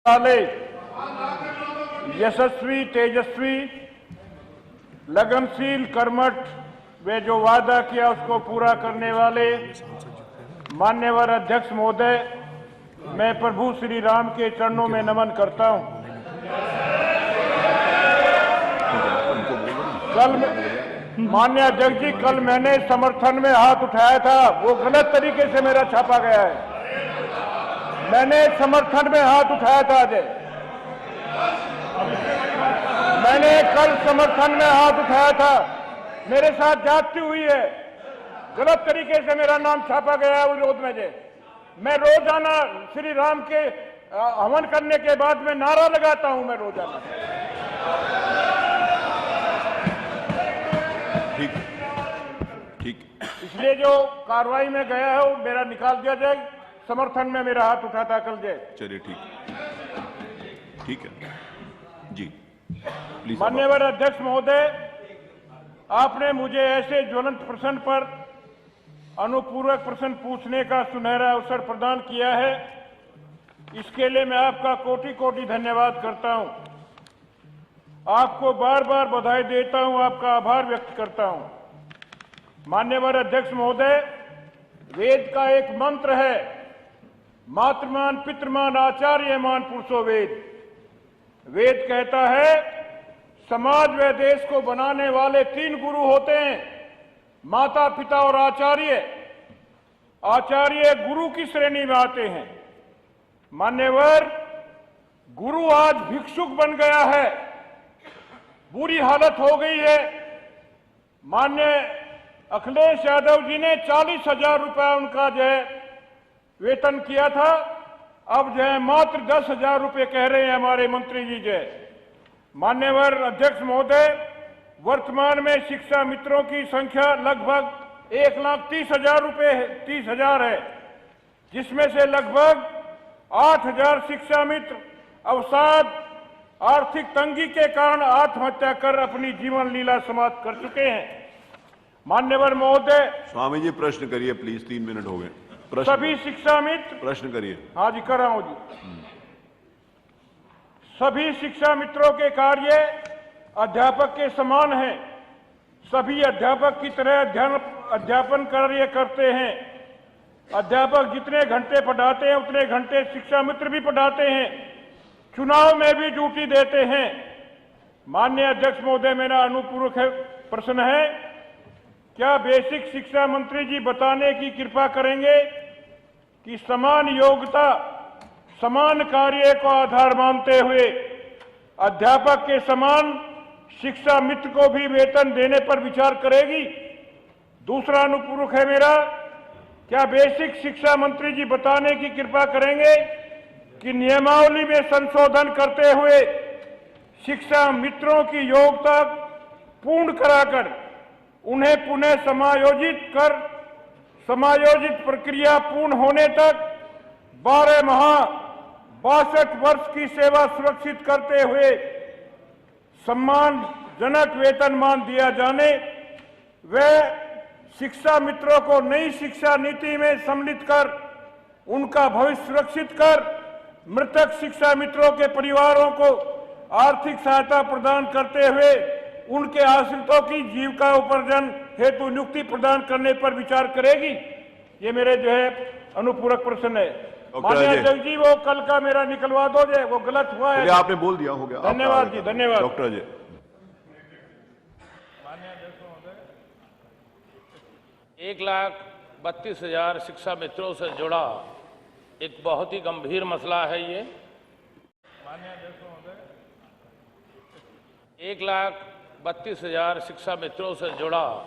वाले यशस्वी, तेजस्वी, लगनशील, कर्मठ वे जो वादा किया उसको पूरा करने वाले मान्यवर अध्यक्ष महोदय, मैं प्रभु श्री राम के चरणों में नमन करता हूं। कल मान्य अध्यक्ष जी, कल मैंने समर्थन में हाथ उठाया था, वो गलत तरीके से मेरा छापा गया है। मैंने समर्थन में हाथ उठाया था अजय, मैंने कल समर्थन में हाथ उठाया था, मेरे साथ जांचती हुई है, गलत तरीके से मेरा नाम छापा गया है विरोध में। मैं रोजाना श्री राम के हवन करने के बाद में नारा लगाता हूं, मैं रोजाना। ठीक। इसलिए जो कार्रवाई में गया है वो मेरा निकाल दिया जाए। समर्थन में मेरा हाथ उठा था कल जय। चलिए ठीक है जी, प्लीज। माननीय अध्यक्ष महोदय, आपने मुझे ऐसे ज्वलंत प्रश्न पर अनुपूरक प्रश्न पूछने का सुनहरा अवसर प्रदान किया है, इसके लिए मैं आपका कोटि कोटि धन्यवाद करता हूं। आपको बार बार बधाई देता हूं, आपका आभार व्यक्त करता हूं। माननीय अध्यक्ष महोदय, वेद का एक मंत्र है, मातृमान पितृमान आचार्यमान पुरुषो वेद। वेद कहता है समाज व देश को बनाने वाले 3 गुरु होते हैं, माता, पिता और आचार्य। आचार्य गुरु की श्रेणी में आते हैं। मान्यवर, गुरु आज भिक्षुक बन गया है, बुरी हालत हो गई है। माननीय अखिलेश यादव जी ने 40,000 रुपया उनका जो है वेतन किया था, अब जो है मात्र 10,000 रुपये कह रहे हैं हमारे मंत्री जी जो है। मान्यवर अध्यक्ष महोदय, वर्तमान में शिक्षा मित्रों की संख्या लगभग 1,30,000 है, जिसमें से लगभग 8,000 शिक्षा मित्र अवसाद, आर्थिक तंगी के कारण आत्महत्या कर अपनी जीवन लीला समाप्त कर चुके हैं। मान्यवर महोदय, स्वामी जी प्रश्न करिए प्लीज, 3 मिनट हो गए। सभी शिक्षा मित्र प्रश्न करिए। हाँ जी, कर रहा हूं जी। सभी शिक्षा मित्रों के कार्य अध्यापक के समान हैं। सभी अध्यापक की तरह अध्यापन कार्य करते हैं। अध्यापक जितने घंटे पढ़ाते हैं उतने घंटे शिक्षा मित्र भी पढ़ाते हैं, चुनाव में भी ड्यूटी देते हैं। माननीय अध्यक्ष महोदय, मेरा अनुपूरक प्रश्न है, क्या बेसिक शिक्षा मंत्री जी बताने की कृपा करेंगे कि समान योग्यता, समान कार्य को आधार मानते हुए अध्यापक के समान शिक्षा मित्र को भी वेतन देने पर विचार करेगी? दूसरा अनुपूरक है मेरा, क्या बेसिक शिक्षा मंत्री जी बताने की कृपा करेंगे कि नियमावली में संशोधन करते हुए शिक्षा मित्रों की योग्यता पूर्ण कराकर उन्हें पुनः समायोजित प्रक्रिया पूर्ण होने तक 12 माह 62 वर्ष की सेवा सुरक्षित करते हुए सम्मानजनक वेतनमान दिया जाने व शिक्षा मित्रों को नई शिक्षा नीति में सम्मिलित कर उनका भविष्य सुरक्षित कर मृतक शिक्षा मित्रों के परिवारों को आर्थिक सहायता प्रदान करते हुए उनके आश्रितों की जीविका उपार्जन हेतु नियुक्ति प्रदान करने पर विचार करेगी? ये मेरे जो है अनुपूरक प्रश्न है। माननीय अध्यक्ष जी, वो कल का मेरा निकलवा दो जाए, वो गलत हुआ है। आपने बोल दिया, हो गया। धन्यवाद जी, धन्यवाद। डॉक्टर अजय। माननीय अध्यक्ष महोदय, 1,32,000 शिक्षा मित्रों से जुड़ा एक बहुत ही गंभीर मसला है ये। माननीय अध्यक्ष महोदय, 1,32,000 शिक्षा मित्रों से जुड़ा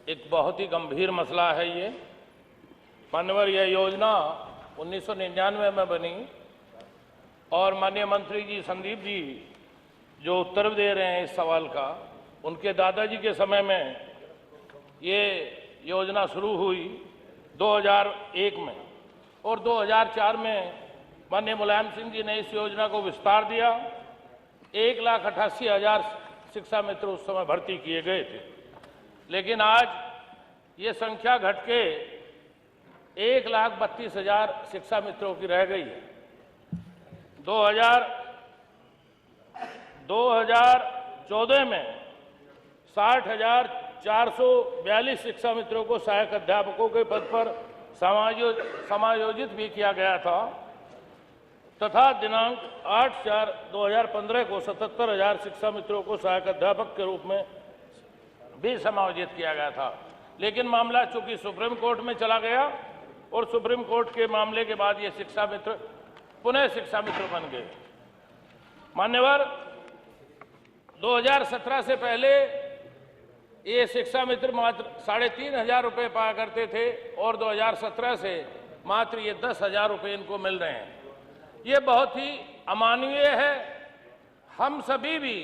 एक बहुत ही गंभीर मसला है ये। माननीय, यह योजना 1999 में बनी और माननीय मंत्री जी संदीप जी जो उत्तर दे रहे हैं इस सवाल का, उनके दादाजी के समय में ये योजना शुरू हुई 2001 में, और 2004 में माननीय मुलायम सिंह जी ने इस योजना को विस्तार दिया। 1,88,000 शिक्षा मित्र उस समय भर्ती किए गए थे, लेकिन आज ये संख्या घट के 1,32,000 शिक्षा मित्रों की रह गई है। 2014 में 60,442 शिक्षा मित्रों को सहायक अध्यापकों के पद पर समायोजित भी किया गया था तथा दिनांक 8/4/2015 को 77,000 शिक्षा मित्रों को सहायक अध्यापक के रूप में भी समायोजित किया गया था। लेकिन मामला चूंकि सुप्रीम कोर्ट में चला गया और सुप्रीम कोर्ट के मामले के बाद ये शिक्षा मित्र पुनः शिक्षा मित्र बन गए। मान्यवर, 2017 से पहले ये शिक्षा मित्र मात्र 3,500 रुपये पाया करते थे और 2017 से मात्र ये 10,000 रुपये इनको मिल रहे हैं। ये बहुत ही अमानवीय है। हम सभी भी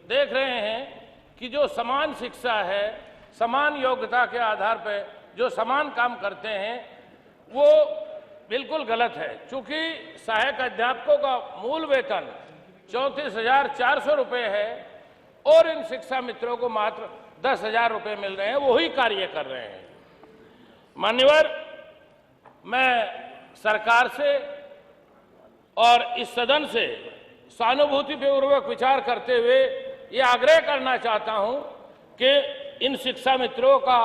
देख रहे हैं कि जो समान शिक्षा है, समान योग्यता के आधार पर जो समान काम करते हैं वो बिल्कुल गलत है। चूंकि सहायक अध्यापकों का मूल वेतन 34,400 रुपये है और इन शिक्षा मित्रों को मात्र 10,000 रुपये मिल रहे हैं, वही कार्य कर रहे हैं। मान्यवर, मैं सरकार से और इस सदन से सहानुभूतिपूर्वक विचार करते हुए ये आग्रह करना चाहता हूं कि इन शिक्षा मित्रों का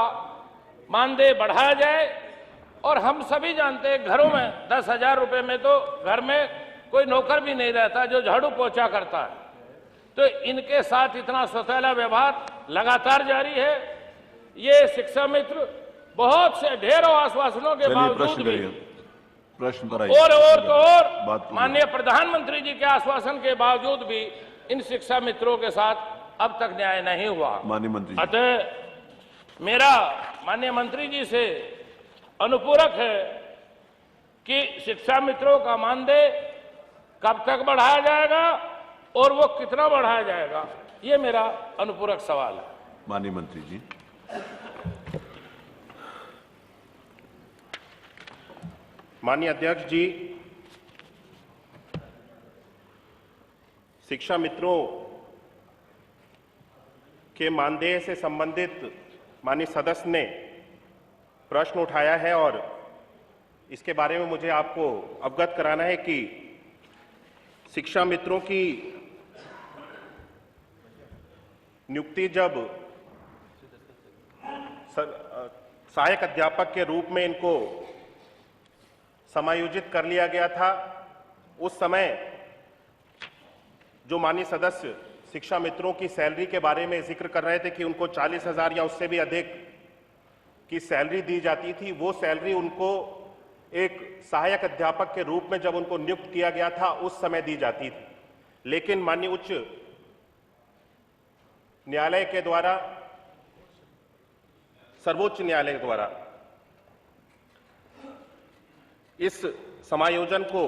मानदेय बढ़ाया जाए। और हम सभी जानते हैं घरों में 10,000 रुपये में तो घर में कोई नौकर भी नहीं रहता जो झाड़ू पोछा करता है, तो इनके साथ इतना सौतेला व्यवहार लगातार जारी है। ये शिक्षा मित्र बहुत से ढेरों आश्वासनों के बावजूद भी प्रश्न पर और माननीय प्रधानमंत्री जी के आश्वासन के बावजूद भी इन शिक्षा मित्रों के साथ अब तक न्याय नहीं हुआ। माननीय मंत्री, अतः मेरा माननीय मंत्री जी से अनुपूरक है कि शिक्षा मित्रों का मानदेय कब तक बढ़ाया जाएगा और वो कितना बढ़ाया जाएगा, ये मेरा अनुपूरक सवाल है। माननीय मंत्री जी। माननीय अध्यक्ष जी, शिक्षा मित्रों के मानदेय से संबंधित माननीय सदस्य ने प्रश्न उठाया है और इसके बारे में मुझे आपको अवगत कराना है कि शिक्षा मित्रों की नियुक्ति जब सहायक अध्यापक के रूप में इनको समायोजित कर लिया गया था, उस समय जो माननीय सदस्य शिक्षा मित्रों की सैलरी के बारे में जिक्र कर रहे थे कि उनको 40,000 या उससे भी अधिक की सैलरी दी जाती थी, वो सैलरी उनको एक सहायक अध्यापक के रूप में जब उनको नियुक्त किया गया था उस समय दी जाती थी। लेकिन माननीय उच्च न्यायालय के द्वारा, सर्वोच्च न्यायालय द्वारा इस समायोजन को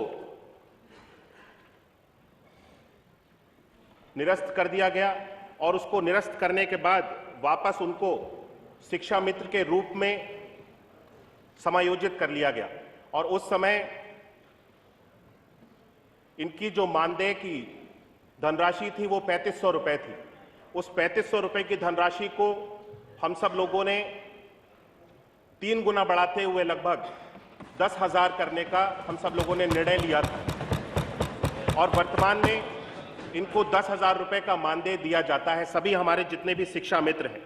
निरस्त कर दिया गया और उसको निरस्त करने के बाद वापस उनको शिक्षा मित्र के रूप में समायोजित कर लिया गया। और उस समय इनकी जो मानदेय की धनराशि थी वो 3,500 रुपये थी। उस 3,500 रुपये की धनराशि को हम सब लोगों ने 3 गुना बढ़ाते हुए लगभग 10,000 करने का हम सब लोगों ने निर्णय लिया था और वर्तमान में इनको 10,000 रुपये का मानदेय दिया जाता है। सभी हमारे जितने भी शिक्षा मित्र हैं,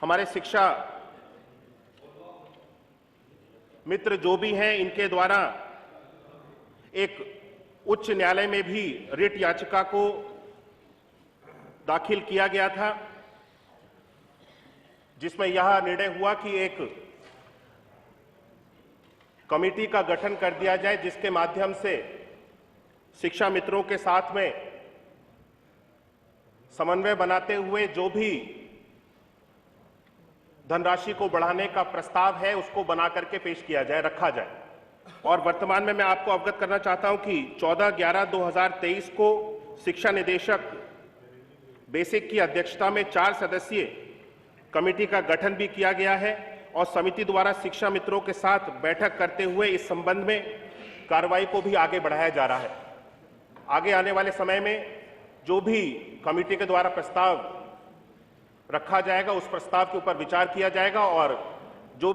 हमारे शिक्षा मित्र जो भी हैं, इनके द्वारा एक उच्च न्यायालय में भी रिट याचिका को दाखिल किया गया था, जिसमें यह निर्णय हुआ कि एक कमेटी का गठन कर दिया जाए जिसके माध्यम से शिक्षा मित्रों के साथ में समन्वय बनाते हुए जो भी धनराशि को बढ़ाने का प्रस्ताव है उसको बना करके पेश किया जाए, रखा जाए। और वर्तमान में मैं आपको अवगत करना चाहता हूं कि 14/11/2023 को शिक्षा निदेशक बेसिक की अध्यक्षता में 4 सदस्यीय कमेटी का गठन भी किया गया है और समिति द्वारा शिक्षा मित्रों के साथ बैठक करते हुए इस संबंध में कार्रवाई को भी आगे बढ़ाया जा रहा है। आगे आने वाले समय में जो भी कमेटी के द्वारा प्रस्ताव रखा जाएगा उस प्रस्ताव के ऊपर विचार किया जाएगा और